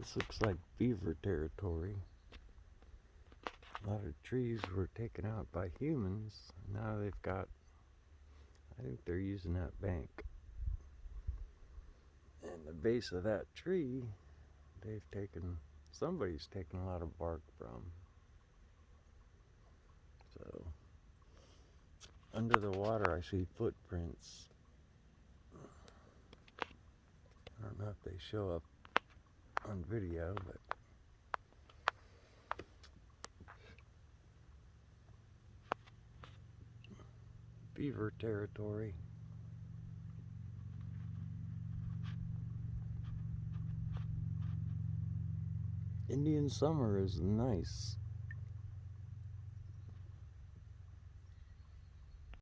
This looks like beaver territory. A lot of trees were taken out by humans. Now they've got, I think they're using that bank. And the base of that tree, somebody's taken a lot of bark from. So, under the water I see footprints. I don't know if they show up on video, but beaver territory. Indian summer is nice.